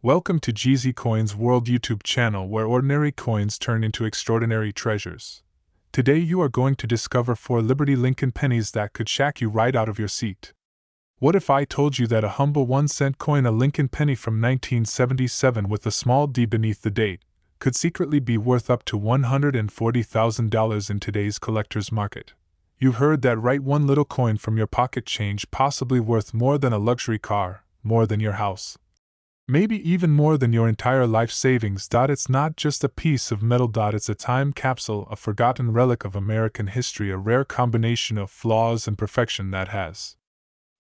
Welcome to GZ Coins World YouTube channel where ordinary coins turn into extraordinary treasures. Today you are going to discover 4 Liberty Lincoln pennies that could shack you right out of your seat. What if I told you that a humble 1-cent coin, a Lincoln penny from 1977 with a small D beneath the date, could secretly be worth up to $140,000 in today's collector's market? You heard that right, one little coin from your pocket change, possibly worth more than a luxury car, more than your house. Maybe even more than your entire life savings. It's not just a piece of metal. It's a time capsule, a forgotten relic of American history, a rare combination of flaws and perfection that has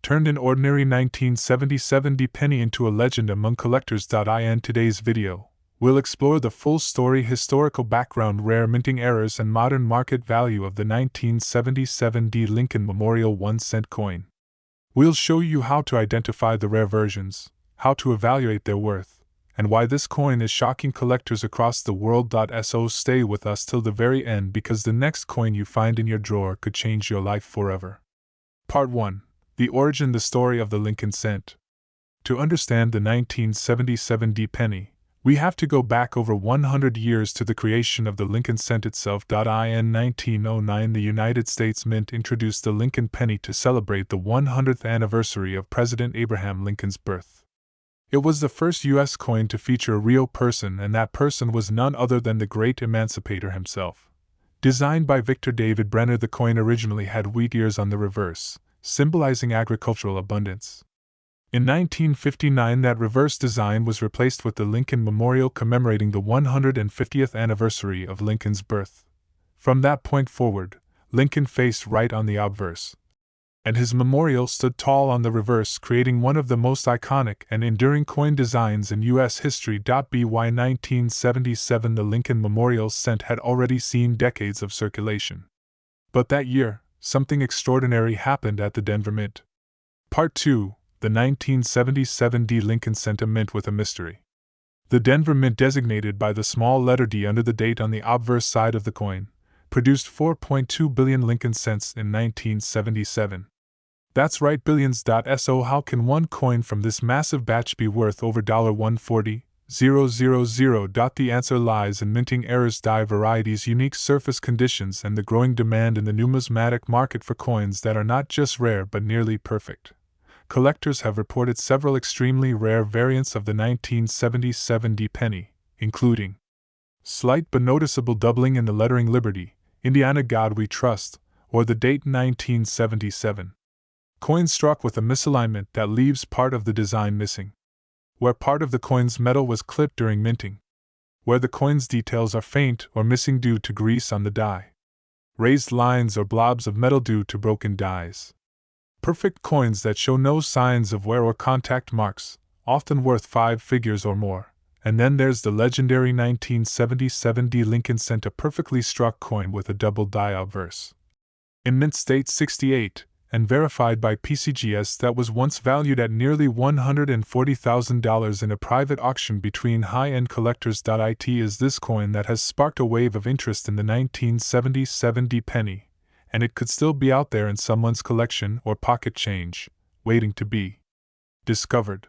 turned an ordinary 1977 D penny into a legend among collectors. In today's video, we'll explore the full story, historical background, rare minting errors, and modern market value of the 1977 D Lincoln Memorial 1-cent coin. We'll show you how to identify the rare versions, how to evaluate their worth, and why this coin is shocking collectors across the world. So stay with us till the very end, because the next coin you find in your drawer could change your life forever. Part 1. The origin, the story of the Lincoln cent. To understand the 1977 D penny, we have to go back over 100 years to the creation of the Lincoln cent itself. In 1909, the United States Mint introduced the Lincoln penny to celebrate the 100th anniversary of President Abraham Lincoln's birth. It was the first U.S. coin to feature a real person, and that person was none other than the great emancipator himself. Designed by Victor David Brenner, the coin originally had wheat ears on the reverse, symbolizing agricultural abundance. In 1959, that reverse design was replaced with the Lincoln Memorial commemorating the 150th anniversary of Lincoln's birth. From that point forward, Lincoln faced right on the obverse, and his memorial stood tall on the reverse, creating one of the most iconic and enduring coin designs in U.S. history. By 1977, the Lincoln Memorial cent had already seen decades of circulation. But that year, something extraordinary happened at the Denver Mint. Part 2. The 1977 D Lincoln cent, a mint with a mystery. The Denver Mint, designated by the small letter D under the date on the obverse side of the coin, produced 4.2 billion Lincoln cents in 1977. That's right, billions. So how can one coin from this massive batch be worth over $140,000? The answer lies in minting errors, die varieties, unique surface conditions, and the growing demand in the numismatic market for coins that are not just rare but nearly perfect. Collectors have reported several extremely rare variants of the 1977 D penny, including slight but noticeable doubling in the lettering Liberty, Indiana, God We Trust, or the date 1977. Coins struck with a misalignment that leaves part of the design missing, where part of the coin's metal was clipped during minting, where the coin's details are faint or missing due to grease on the die, raised lines or blobs of metal due to broken dies. Perfect coins that show no signs of wear or contact marks, often worth 5 figures or more. And then there's the legendary 1977 D Lincoln cent, a perfectly struck coin with a double die obverse. In mint state 68, and verified by PCGS, that was once valued at nearly $140,000 in a private auction between high-end collectors. It is this coin that has sparked a wave of interest in the 1977 D penny, and it could still be out there in someone's collection or pocket change, waiting to be discovered.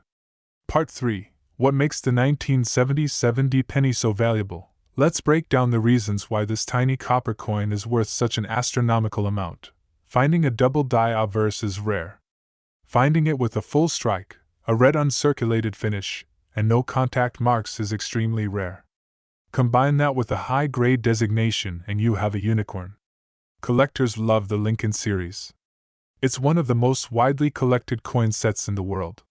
Part 3. What makes the 1977 D penny so valuable? Let's break down the reasons why this tiny copper coin is worth such an astronomical amount. Finding a double die obverse is rare. Finding it with a full strike, a red uncirculated finish, and no contact marks is extremely rare. Combine that with a high-grade designation and you have a unicorn. Collectors love the Lincoln series. It's one of the most widely collected coin sets in the world.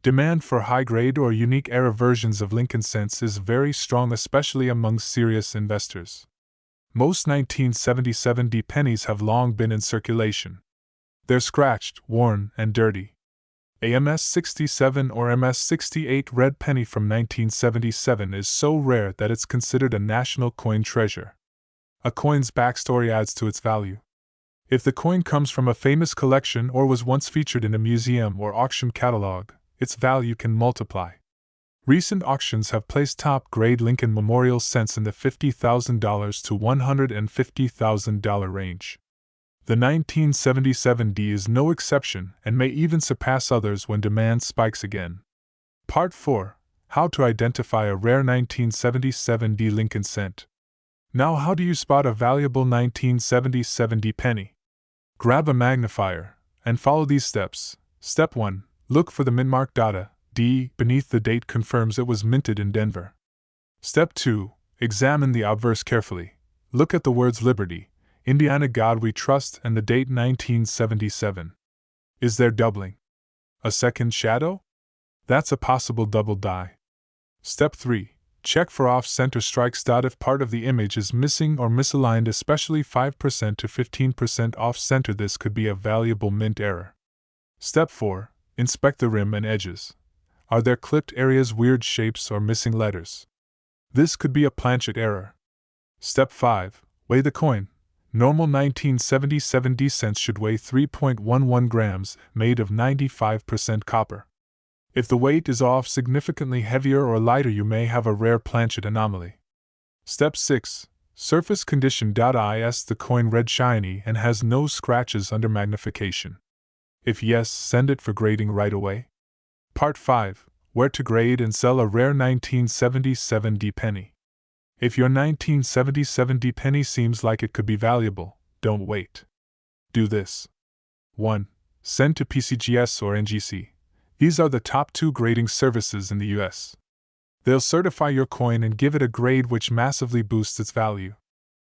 Demand for high-grade or unique era versions of Lincoln cents is very strong, especially among serious investors. Most 1977 D pennies have long been in circulation. They're scratched, worn, and dirty. A MS-67 or MS-68 red penny from 1977 is so rare that it's considered a national coin treasure. A coin's backstory adds to its value. If the coin comes from a famous collection or was once featured in a museum or auction catalog, its value can multiply. Recent auctions have placed top-grade Lincoln Memorial cents in the $50,000 to $150,000 range. The 1977 D is no exception and may even surpass others when demand spikes again. Part 4. How to identify a rare 1977 D Lincoln cent. Now, how do you spot a valuable 1977 D penny? Grab a magnifier and follow these steps. Step 1. Look for the mint mark data. D beneath the date confirms it was minted in Denver. Step 2. Examine the obverse carefully. Look at the words Liberty, Indiana God We Trust, and the date 1977. Is there doubling? A second shadow? That's a possible double die. Step 3. Check for off-center strikes. If part of the image is missing or misaligned, especially 5% to 15% off-center, this could be a valuable mint error. Step 4. Inspect the rim and edges. Are there clipped areas, weird shapes, or missing letters? This could be a planchet error. Step 5. Weigh the coin. Normal 1977 D cents should weigh 3.11 grams, made of 95% copper. If the weight is off significantly heavier or lighter, you may have a rare planchet anomaly. Step 6. Surface condition. Is the coin red, shiny, and has no scratches under magnification? If yes, send it for grading right away. Part 5. Where to grade and sell a rare 1977 D penny. If your 1977 D penny seems like it could be valuable, don't wait. Do this. 1. Send to PCGS or NGC. These are the top 2 grading services in the US. They'll certify your coin and give it a grade which massively boosts its value.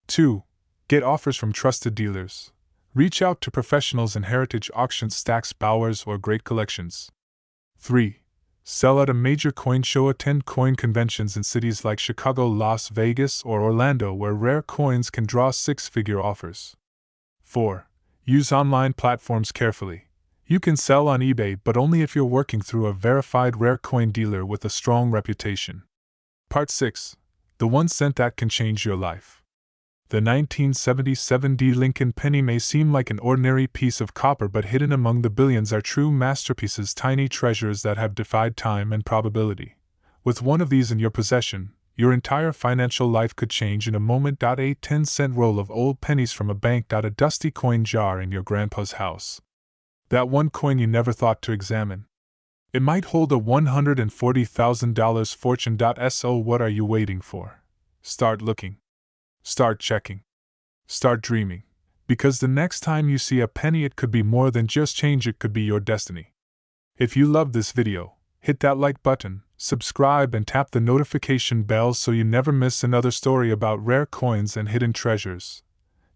2. Get offers from trusted dealers. Reach out to professionals in Heritage Auctions, Stack's, Bowers, or Great Collections. 3. Sell at a major coin show. Attend coin conventions in cities like Chicago, Las Vegas, or Orlando, where rare coins can draw 6-figure offers. 4. Use online platforms carefully. You can sell on eBay, but only if you're working through a verified rare coin dealer with a strong reputation. Part 6. The 1 cent that can change your life. The 1977 D Lincoln penny may seem like an ordinary piece of copper, but hidden among the billions are true masterpieces, tiny treasures that have defied time and probability. With one of these in your possession, your entire financial life could change in a moment. A 10-cent roll of old pennies from a bank. A dusty coin jar in your grandpa's house. That one coin you never thought to examine. It might hold a $140,000 fortune. So what are you waiting for? Start looking. Start checking. Start dreaming. Because the next time you see a penny, it could be more than just change, it could be your destiny. If you loved this video, hit that like button, subscribe, and tap the notification bell so you never miss another story about rare coins and hidden treasures.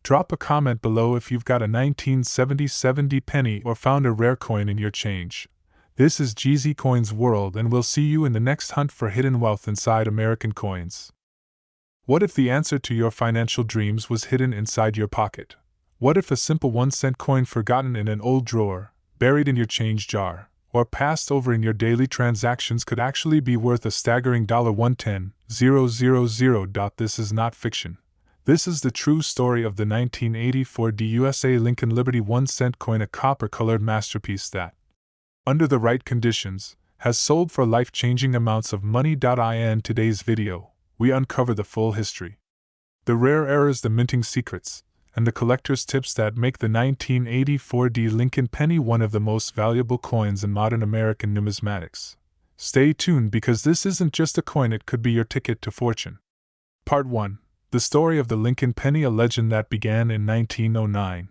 Drop a comment below if you've got a 1977 D penny or found a rare coin in your change. This is GZ Coins World, and we'll see you in the next hunt for hidden wealth inside American coins. What if the answer to your financial dreams was hidden inside your pocket? What if a simple 1-cent coin forgotten in an old drawer, buried in your change jar, or passed over in your daily transactions could actually be worth a staggering $110,000? This is not fiction. This is the true story of the 1984 D USA Lincoln Liberty 1-cent coin, a copper-colored masterpiece that, under the right conditions, has sold for life-changing amounts of money. In today's video, we uncover the full history, the rare errors, the minting secrets, and the collector's tips that make the 1984 D Lincoln penny one of the most valuable coins in modern American numismatics. Stay tuned, because this isn't just a coin, it could be your ticket to fortune. Part 1. The story of the Lincoln penny, a legend that began in 1909.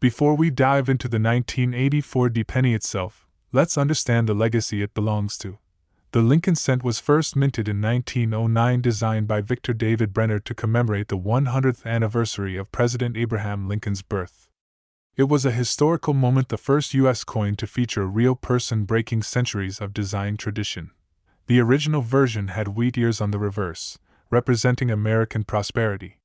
Before we dive into the 1984 D penny itself, let's understand the legacy it belongs to. The Lincoln cent was first minted in 1909, designed by Victor David Brenner to commemorate the 100th anniversary of President Abraham Lincoln's birth. It was a historical moment, the first U.S. coin to feature a real person, breaking centuries of design tradition. The original version had wheat ears on the reverse, representing American prosperity.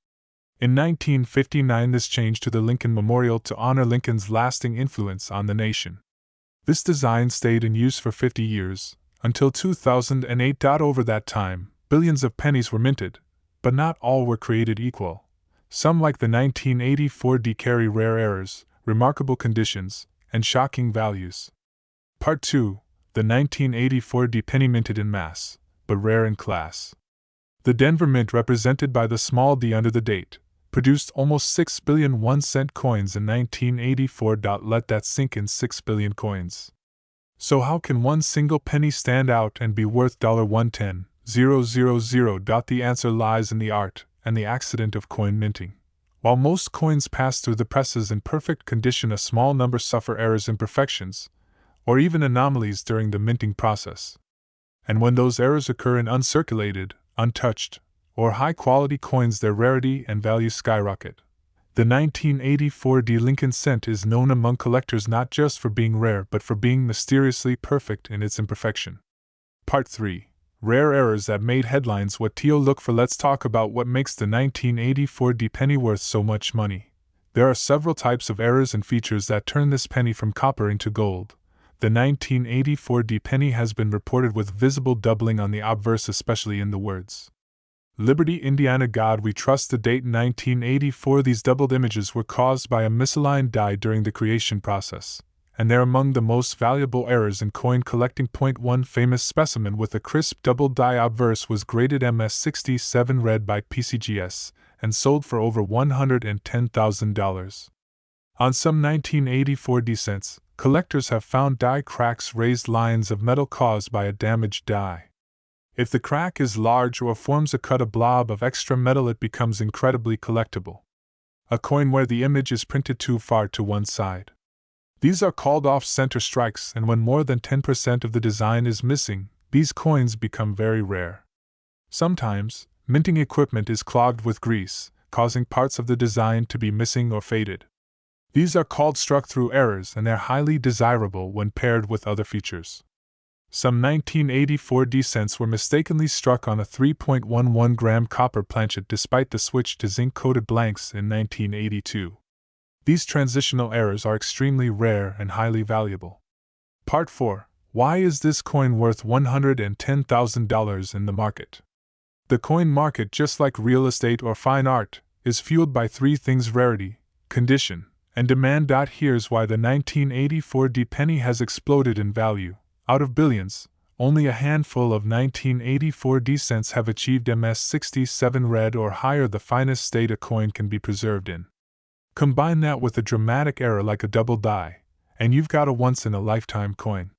In 1959, this changed to the Lincoln Memorial to honor Lincoln's lasting influence on the nation. This design stayed in use for 50 years, until 2008. Over that time, billions of pennies were minted, but not all were created equal. Some, like the 1984 D, carry rare errors, remarkable conditions, and shocking values. Part 2. The 1984 D penny, minted in mass, but rare in class. The Denver Mint, represented by the small d under the date, produced almost 6 billion 1-cent coins in 1984. Let that sink in. 6 billion coins. So how can one single penny stand out and be worth $110,000? The answer lies in the art and the accident of coin minting. While most coins pass through the presses in perfect condition, a small number suffer errors, imperfections, or even anomalies during the minting process. And when those errors occur in uncirculated, untouched, or high-quality coins, their rarity and value skyrocket. The 1984 Lincoln cent is known among collectors not just for being rare but for being mysteriously perfect in its imperfection. Part 3. Rare errors that made headlines. What to look for? Let's talk about what makes the 1984 penny worth so much money. There are several types of errors and features that turn this penny from copper into gold. The 1984 penny has been reported with visible doubling on the obverse, especially in the words Liberty, Indiana, God We Trust. The date 1984. These doubled images were caused by a misaligned die during the creation process, and they're among the most valuable errors in coin collecting. Point 1. Famous specimen with a crisp double die obverse was graded MS67 red by PCGS and sold for over $110,000. On some 1984 cents, collectors have found die cracks, raised lines of metal caused by a damaged die. If the crack is large or forms a cut, a blob of extra metal, it becomes incredibly collectible. A coin where the image is printed too far to one side. These are called off-center strikes, and when more than 10% of the design is missing, these coins become very rare. Sometimes, minting equipment is clogged with grease, causing parts of the design to be missing or faded. These are called struck-through errors, and they're highly desirable when paired with other features. Some 1984 cents were mistakenly struck on a 3.11 gram copper planchet despite the switch to zinc-coated blanks in 1982. These transitional errors are extremely rare and highly valuable. Part 4. Why is this coin worth $110,000 in the market? The coin market, just like real estate or fine art, is fueled by three things: rarity, condition, and demand. Here's why the 1984 penny has exploded in value. Out of billions, only a handful of 1984 cents have achieved MS67 red or higher, the finest state a coin can be preserved in. Combine that with a dramatic error like a double die, and you've got a once-in-a-lifetime coin.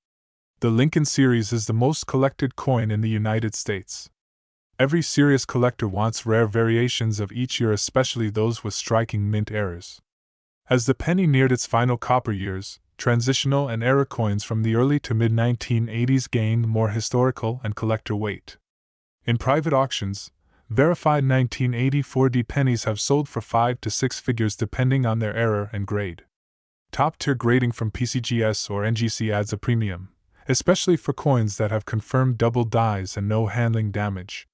The Lincoln series is the most collected coin in the United States. Every serious collector wants rare variations of each year, especially those with striking mint errors. As the penny neared its final copper years, transitional and error coins from the early to mid-1980s gained more historical and collector weight. In private auctions, verified 1984 pennies have sold for 5 to 6 figures depending on their error and grade. Top-tier grading from PCGS or NGC adds a premium, especially for coins that have confirmed double dies and no handling damage.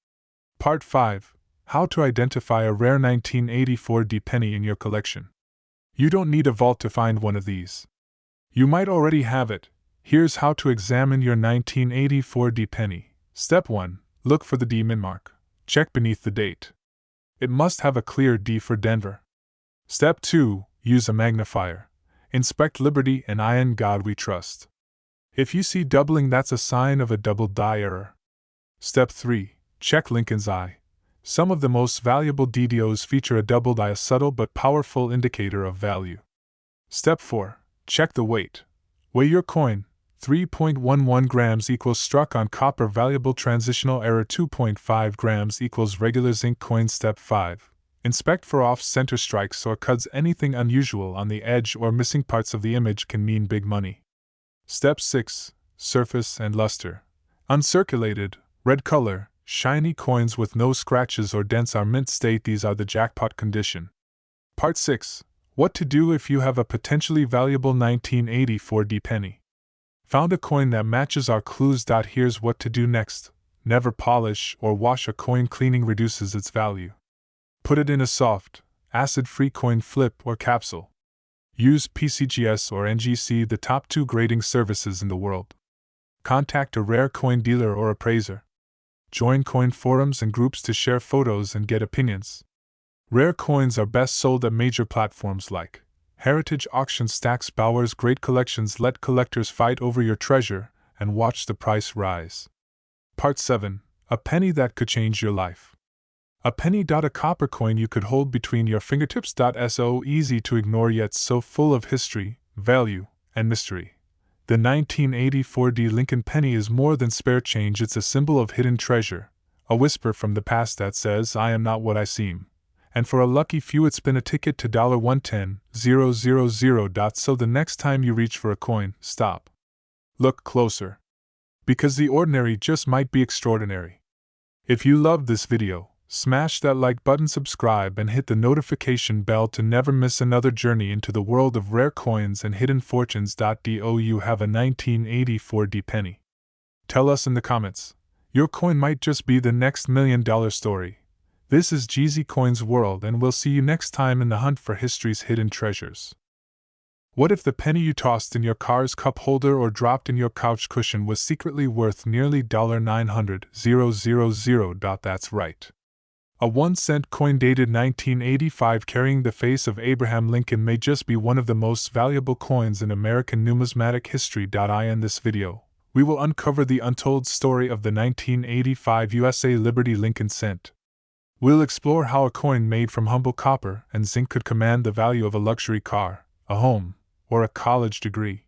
Part 5. How to identify a rare 1984 penny in your collection. You don't need a vault to find one of these. You might already have it. Here's how to examine your 1984 penny. Step 1. Look for the D min mark. Check beneath the date. It must have a clear D for Denver. Step 2. Use a magnifier. Inspect Liberty and IN God We Trust. If you see doubling, that's a sign of a double die error. Step 3. Check Lincoln's Eye. Some of the most valuable DDOs feature a double die, a subtle but powerful indicator of value. Step 4. Check the weight. Weigh your coin. 3.11 grams equals struck on copper, valuable transitional error. 2.5 grams equals regular zinc coin. Step 5. Inspect for off-center strikes or cuts. Anything unusual on the edge or missing parts of the image can mean big money. Step 6. Surface and luster. Uncirculated, red color, shiny coins with no scratches or dents are mint state. These are the jackpot condition. Part 6. What to do if you have a potentially valuable 1984 penny. Found a coin that matches our clues. Here's what to do next. Never polish or wash a coin. Cleaning reduces its value. Put it in a soft, acid-free coin flip or capsule. Use PCGS or NGC, the top 2 grading services in the world. Contact a rare coin dealer or appraiser. Join coin forums and groups to share photos and get opinions. Rare coins are best sold at major platforms like Heritage Auction. Stacks Bowers. Great collections. Let collectors fight over your treasure and watch the price rise. Part 7. A penny that could change your life. A penny. A copper coin you could hold between your fingertips. So easy to ignore yet so full of history, value, and mystery. The 1984 D Lincoln penny is more than spare change, it's a symbol of hidden treasure, a whisper from the past that says, I am not what I seem. And for a lucky few it's been a ticket to $110,000. So the next time you reach for a coin, stop. Look closer. Because the ordinary just might be extraordinary. If you loved this video, smash that like button, subscribe, and hit the notification bell to never miss another journey into the world of rare coins and hidden fortunes. Do you have a 1984 D penny? Tell us in the comments. Your coin might just be the next $1 million story. This is GZ Coins World, and we'll see you next time in the hunt for history's hidden treasures. What if the penny you tossed in your car's cup holder or dropped in your couch cushion was secretly worth nearly $900,000? That's right. A 1-cent coin dated 1985 carrying the face of Abraham Lincoln may just be one of the most valuable coins in American numismatic history. In this video, we will uncover the untold story of the 1985 USA Liberty Lincoln cent. We'll explore how a coin made from humble copper and zinc could command the value of a luxury car, a home, or a college degree.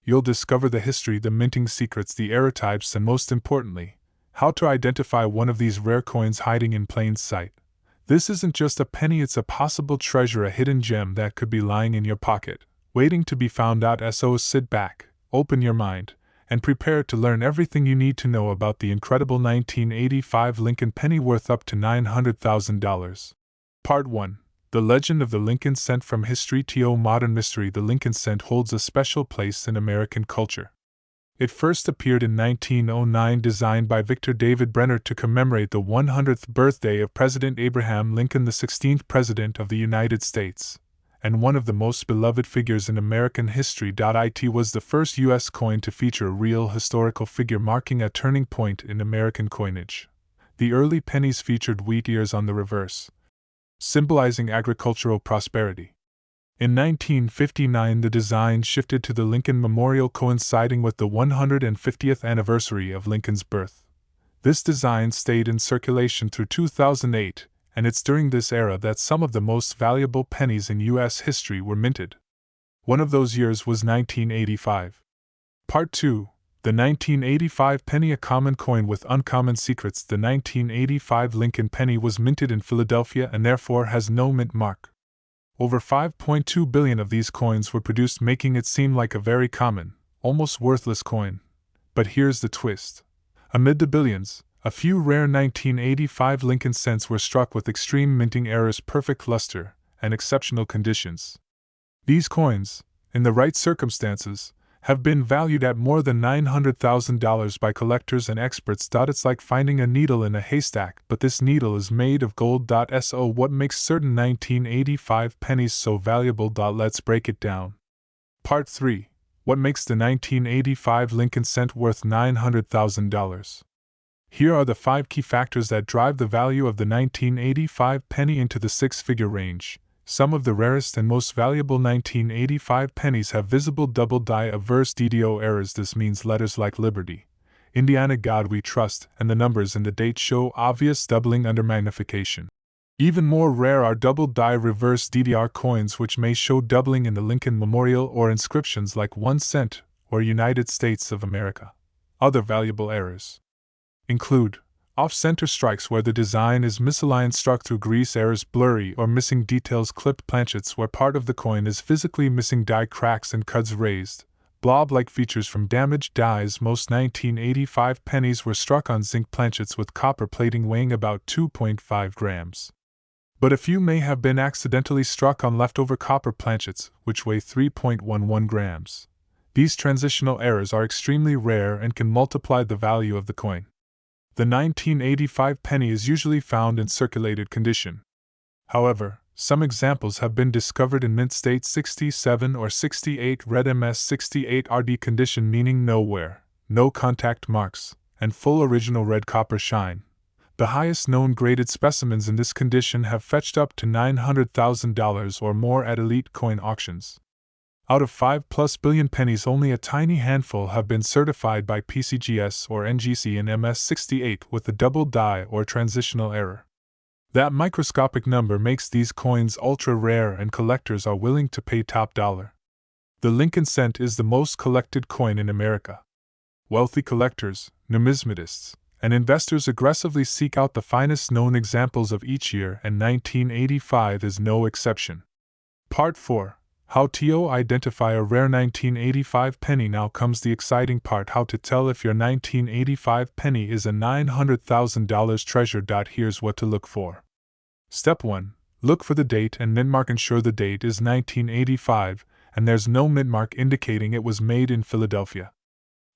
You'll discover the history, the minting secrets, the era types, and most importantly, how to identify one of these rare coins hiding in plain sight. This isn't just a penny, it's a possible treasure, a hidden gem that could be lying in your pocket, waiting to be found out. So sit back, open your mind, and prepare to learn everything you need to know about the incredible 1985 Lincoln penny worth up to $900,000. Part 1. The Legend of the Lincoln Cent. From history to modern mystery, the Lincoln cent holds a special place in American culture. It first appeared in 1909, designed by Victor David Brenner to commemorate the 100th birthday of President Abraham Lincoln, the 16th President of the United States, and one of the most beloved figures in American history. It was the first U.S. coin to feature a real historical figure, marking a turning point in American coinage. The early pennies featured wheat ears on the reverse, symbolizing agricultural prosperity. In 1959, the design shifted to the Lincoln Memorial, coinciding with the 150th anniversary of Lincoln's birth. This design stayed in circulation through 2008, and it's during this era that some of the most valuable pennies in U.S. history were minted. One of those years was 1985. Part 2. The 1985 penny, a common coin with uncommon secrets. The 1985 Lincoln penny was minted in Philadelphia and therefore has no mint mark. Over 5.2 billion of these coins were produced, making it seem like a very common, almost worthless coin. But here's the twist. Amid the billions, a few rare 1985 Lincoln cents were struck with extreme minting errors, perfect luster, and exceptional conditions. These coins, in the right circumstances, have been valued at more than $900,000 by collectors and experts. It's like finding a needle in a haystack, but this needle is made of gold. So what makes certain 1985 pennies so valuable? Let's break it down. Part 3. What makes the 1985 Lincoln cent worth $900,000? Here are the 5 key factors that drive the value of the 1985 penny into the 6-figure range. Some of the rarest and most valuable 1985 pennies have visible double die averse DDO errors. This means letters like Liberty, Indiana, God We Trust, and the numbers in the date show obvious doubling under magnification. Even more rare are double die reverse DDR coins, which may show doubling in the Lincoln Memorial or inscriptions like 1 cent or United States of America. Other valuable errors include off-center strikes where the design is misaligned, struck through grease, errors, blurry or missing details, clipped planchets where part of the coin is physically missing, die cracks and cuds raised, blob-like features from damaged dies. Most 1985 pennies were struck on zinc planchets with copper plating weighing about 2.5 grams. But a few may have been accidentally struck on leftover copper planchets, which weigh 3.11 grams. These transitional errors are extremely rare and can multiply the value of the coin. The 1985 penny is usually found in circulated condition. However, some examples have been discovered in mint state 67 or 68 red MS68 RD condition, meaning no wear, no contact marks, and full original red copper shine. The highest known graded specimens in this condition have fetched up to $900,000 or more at elite coin auctions. Out of 5+ billion pennies, only a tiny handful have been certified by PCGS or NGC in MS68 with a double die or transitional error. That microscopic number makes these coins ultra rare, and collectors are willing to pay top dollar. The Lincoln cent is the most collected coin in America. Wealthy collectors, numismatists, and investors aggressively seek out the finest known examples of each year, and 1985 is no exception. Part 4. How to identify a rare 1985 penny. Now comes the exciting part: how to tell if your 1985 penny is a $900,000 treasure. Here's what to look for. Step 1. Look for the date and mint mark. Ensure the date is 1985, and there's no mint mark indicating it was made in Philadelphia.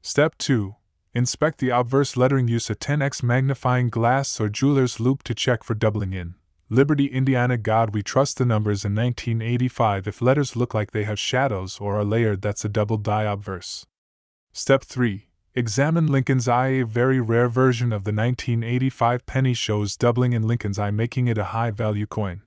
Step 2. Inspect the obverse lettering. Use a 10x magnifying glass or jeweler's loupe to check for doubling in. Liberty, Indiana. God, we trust the numbers in 1985. If letters look like they have shadows or are layered, that's a double die obverse. Step 3. Examine Lincoln's eye. A very rare version of the 1985 penny shows doubling in Lincoln's eye, making it a high-value coin.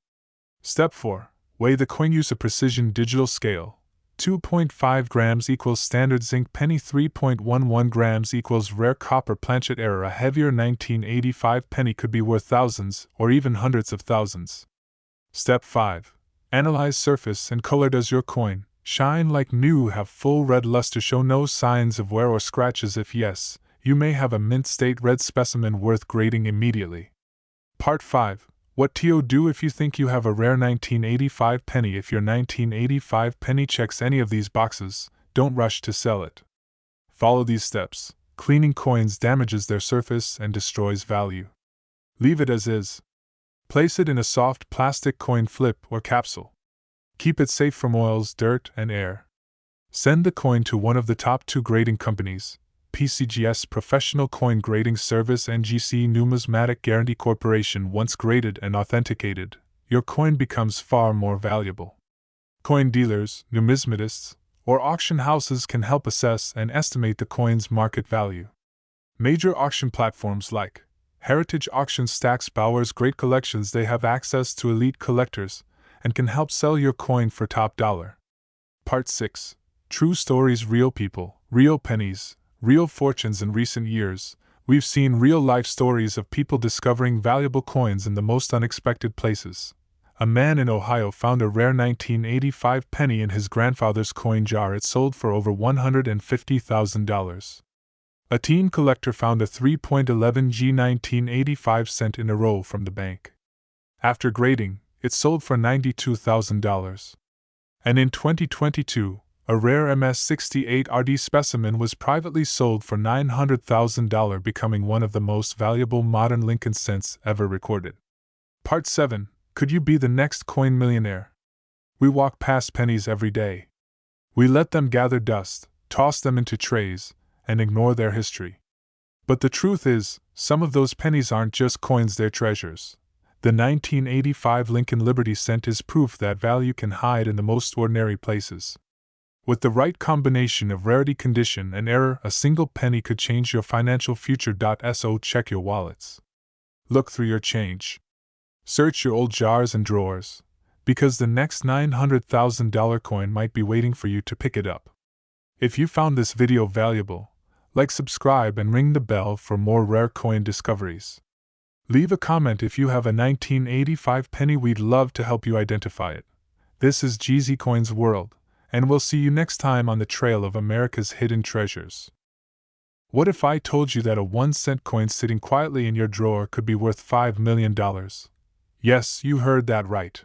Step 4. Weigh the coin. Use a precision digital scale. 2.5 grams equals standard zinc penny, 3.11 grams equals rare copper planchet error. A heavier 1985 penny could be worth thousands or even hundreds of thousands. Step 5. Analyze surface and color. Does your coin shine like new, have full red luster, show no signs of wear or scratches? If yes, you may have a mint state red specimen worth grading immediately. Part 5. What to do if you think you have a rare 1985 penny. If your 1985 penny checks any of these boxes, don't rush to sell it. Follow these steps. Cleaning coins damages their surface and destroys value. Leave it as is. Place it in a soft plastic coin flip or capsule. Keep it safe from oils, dirt, and air. Send the coin to one of the top 2 grading companies: PCGS Professional Coin Grading Service, NGC Numismatic Guarantee Corporation. Once graded and authenticated, your coin becomes far more valuable. Coin dealers, numismatists, or auction houses can help assess and estimate the coin's market value. Major auction platforms like Heritage Auctions, Stack's, Bowers, great collections. They have access to elite collectors and can help sell your coin for top dollar. Part 6. True stories. Real people, real pennies, real fortunes. In recent years, we've seen real-life stories of people discovering valuable coins in the most unexpected places. A man in Ohio found a rare 1985 penny in his grandfather's coin jar. It sold for over $150,000. A teen collector found a 3.11 G 1985 cent in a roll from the bank. After grading, it sold for $92,000. And in 2022, a rare MS-68 RD specimen was privately sold for $900,000, becoming one of the most valuable modern Lincoln cents ever recorded. Part 7. Could you be the next coin millionaire? We walk past pennies every day. We let them gather dust, toss them into trays, and ignore their history. But the truth is, some of those pennies aren't just coins, they're treasures. The 1985 Lincoln Liberty cent is proof that value can hide in the most ordinary places. With the right combination of rarity, condition, and error, a single penny could change your financial future. So check your wallets. Look through your change. Search your old jars and drawers, because the next $900,000 coin might be waiting for you to pick it up. If you found this video valuable, like, subscribe, and ring the bell for more rare coin discoveries. Leave a comment if you have a 1985 penny. We'd love to help you identify it. This is GZ Coins World, and we'll see you next time on the trail of America's hidden treasures. What if I told you that a 1-cent coin sitting quietly in your drawer could be worth $5 million? Yes, you heard that right.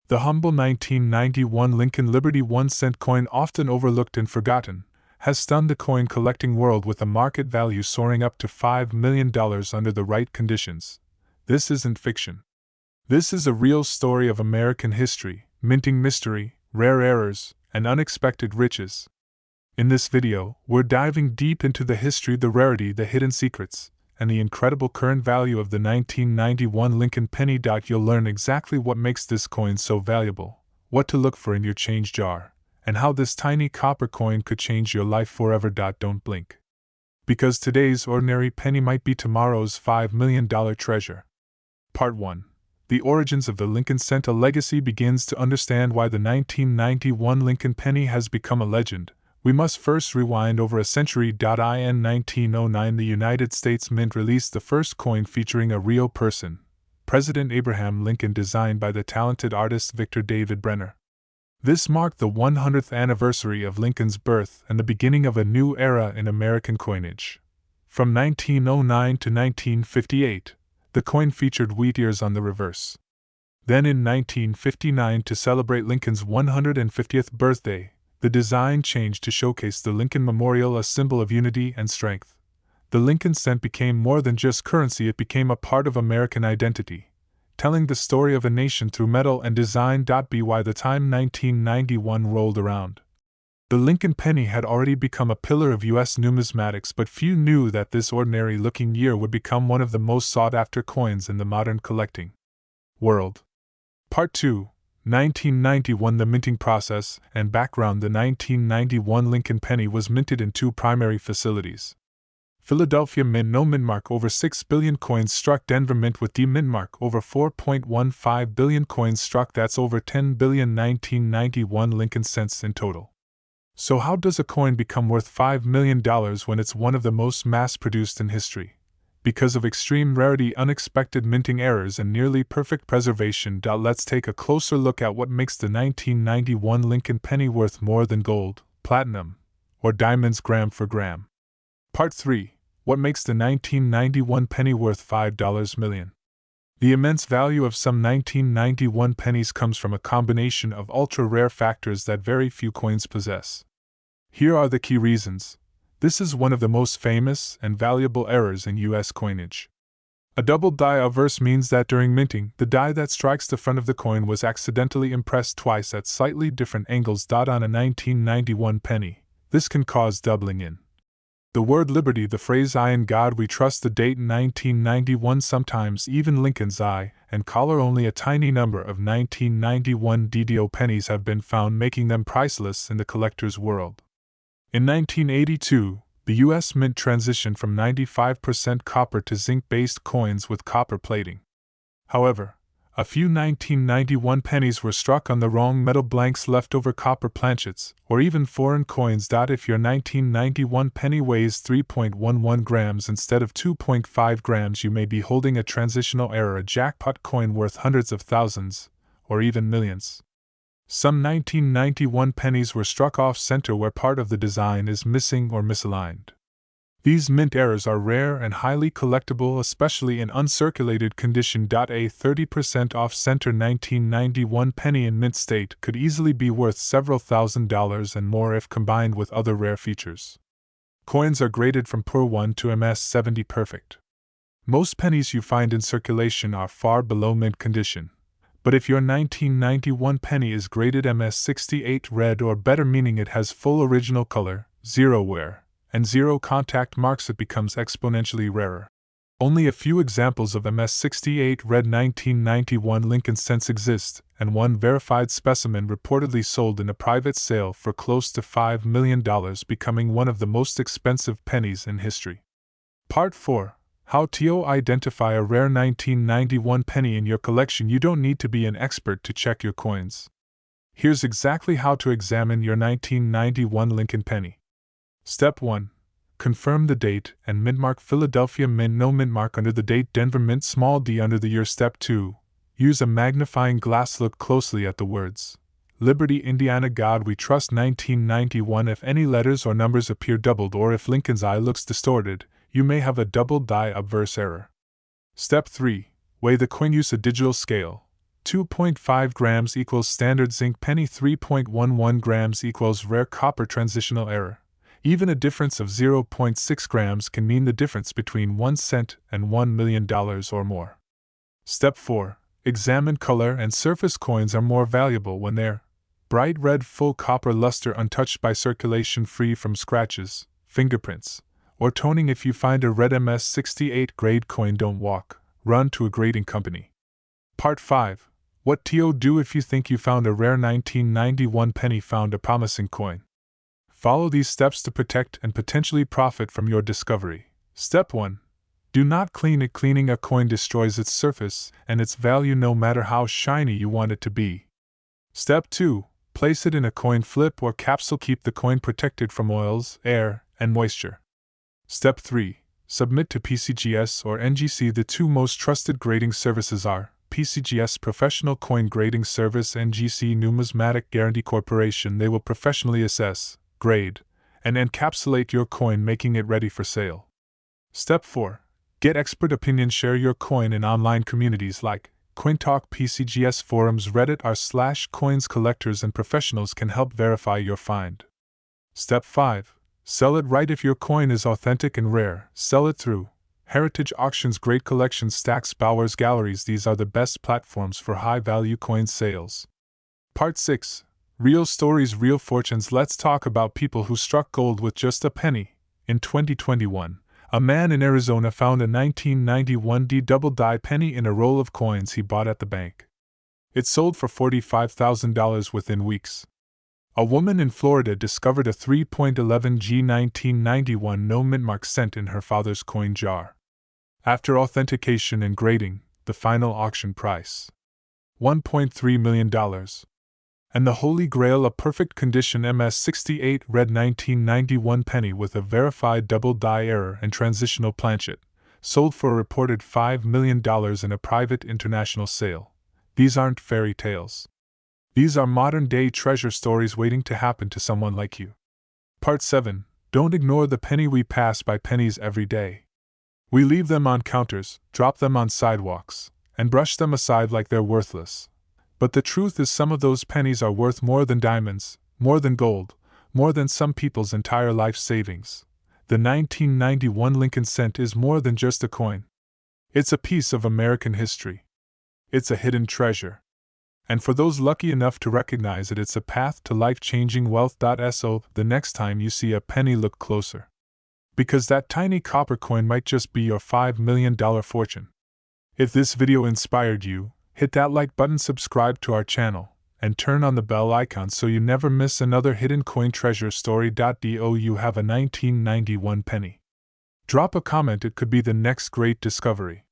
The humble 1991 Lincoln Liberty 1-cent coin, often overlooked and forgotten, has stunned the coin collecting world with a market value soaring up to $5 million under the right conditions. This isn't fiction. This is a real story of American history, minting mystery, rare errors, and unexpected riches. In this video, we're diving deep into the history, the rarity, the hidden secrets, and the incredible current value of the 1991 Lincoln penny. You'll learn exactly what makes this coin so valuable, what to look for in your change jar, and how this tiny copper coin could change your life forever. Don't blink. Because today's ordinary penny might be tomorrow's $5 million treasure. Part 1. The origins of the Lincoln cent. A legacy begins. To understand why the 1991 Lincoln penny has become a legend, we must first rewind over a century. In 1909, the United States Mint released the first coin featuring a real person, President Abraham Lincoln, designed by the talented artist Victor David Brenner. This marked the 100th anniversary of Lincoln's birth and the beginning of a new era in American coinage. From 1909 to 1958, the coin featured wheat ears on the reverse. Then in 1959, to celebrate Lincoln's 150th birthday, the design changed to showcase the Lincoln Memorial, a symbol of unity and strength. The Lincoln cent became more than just currency, it became a part of American identity, telling the story of a nation through metal and design. By the time 1991 rolled around, the Lincoln penny had already become a pillar of U.S. numismatics, but few knew that this ordinary-looking year would become one of the most sought-after coins in the modern collecting world. Part 2. 1991. The minting process and background. The 1991 Lincoln penny was minted in two primary facilities. Philadelphia Mint, no mint mark. Over 6 billion coins struck. Denver Mint with D mint mark. Over 4.15 billion coins struck. That's over 10 billion 1991 Lincoln cents in total. So how does a coin become worth $5 million when it's one of the most mass-produced in history? Because of extreme rarity, unexpected minting errors, and nearly perfect preservation. Let's take a closer look at what makes the 1991 Lincoln penny worth more than gold, platinum, or diamonds gram for gram. Part 3. What makes the 1991 penny worth $5 million? The immense value of some 1991 pennies comes from a combination of ultra-rare factors that very few coins possess. Here are the key reasons. This is one of the most famous and valuable errors in U.S. coinage. A double die obverse means that during minting, the die that strikes the front of the coin was accidentally impressed twice at slightly different angles. On a 1991 penny, this can cause doubling in the word liberty, the phrase "I in God we trust," the date 1991, sometimes even Lincoln's eye and collar. Only a tiny number of 1991 DDO pennies have been found, making them priceless in the collector's world. In 1982, the U.S. Mint transitioned from 95% copper to zinc-based coins with copper plating. However, a few 1991 pennies were struck on the wrong metal blanks, leftover copper planchets, or even foreign coins. If your 1991 penny weighs 3.11 grams instead of 2.5 grams, you may be holding a transitional error, a jackpot coin worth hundreds of thousands, or even millions. Some 1991 pennies were struck off-center where part of the design is missing or misaligned. These mint errors are rare and highly collectible, especially in uncirculated condition. A 30% off-center 1991 penny in mint state could easily be worth several $1,000s and more if combined with other rare features. Coins are graded from Pur 1 to MS 70 perfect. Most pennies you find in circulation are far below mint condition. But if your 1991 penny is graded MS 68 red or better, meaning it has full original color, zero wear, and zero contact marks, it becomes exponentially rarer. Only a few examples of MS 68 red 1991 Lincoln cents exist, and one verified specimen reportedly sold in a private sale for close to $5 million, becoming one of the most expensive pennies in history. Part 4. How to identify a rare 1991 penny in your collection. You don't need to be an expert to check your coins. Here's exactly how to examine your 1991 Lincoln penny. Step 1. Confirm the date and mint mark. Philadelphia Mint, no mint mark under the date. Denver Mint, small d under the year. Step 2. Use a magnifying glass. Look closely at the words Liberty, Indiana, God we trust 1991. If any letters or numbers appear doubled, or if Lincoln's eye looks distorted, you may have a double die obverse error. Step 3. Weigh the coin. Use a digital scale. 2.5 grams equals standard zinc penny, 3.11 grams equals rare copper transitional error. Even a difference of 0.6 grams can mean the difference between 1 cent and $1 million or more. Step 4. Examine color and surface. Coins are more valuable when they're bright red, full copper luster, untouched by circulation, free from scratches, fingerprints, or toning. If you find a red MS 68 grade coin, don't walk, run to a grading company. Part 5. What to do if you think you found a rare 1991 penny, found a promising coin. Follow these steps to protect and potentially profit from your discovery. Step 1. Do not clean it. Cleaning a coin destroys its surface and its value, no matter how shiny you want it to be. Step 2. Place it in a coin flip or capsule. Keep the coin protected from oils, air, and moisture. Step 3. Submit to PCGS or NGC. The two most trusted grading services are PCGS Professional Coin Grading Service NGC Numismatic Guarantee Corporation. They will professionally assess, grade, and encapsulate your coin, making it ready for sale. Step 4. Get expert opinion. Share your coin in online communities like CoinTalk, PCGS forums, Reddit r/coins. Collectors and professionals can help verify your find. Step 5. Sell it right. If your coin is authentic and rare, sell it through heritage auctions, great collections, stacks, Bowers galleries. These are the best platforms for high-value coin sales. Part 6. Real stories, real fortunes. Let's talk about people who struck gold with just a penny. In 2021, a man in Arizona found a 1991 double-die penny in a roll of coins he bought at the bank. It sold for $45,000 within weeks. A woman in Florida discovered a 3.11 G 1991 no mint mark cent in her father's coin jar. After authentication and grading, the final auction price: $1.3 million. And the Holy Grail, a perfect condition MS68 red 1991 penny with a verified double die error and transitional planchet, sold for a reported $5 million in a private international sale. These aren't fairy tales. These are modern-day treasure stories waiting to happen to someone like you. Part 7. Don't ignore the penny. We pass by pennies every day. We leave them on counters, drop them on sidewalks, and brush them aside like they're worthless. But the truth is, some of those pennies are worth more than diamonds, more than gold, more than some people's entire life savings. The 1991 Lincoln cent is more than just a coin. It's a piece of American history. It's a hidden treasure. And for those lucky enough to recognize it, it's a path to life-changing wealth. So the next time you see a penny, look closer. Because that tiny copper coin might just be your $5 million fortune. If this video inspired you, hit that like button, subscribe to our channel, and turn on the bell icon so you never miss another hidden coin treasure story. Do you have a 1991 penny? Drop a comment, it could be the next great discovery.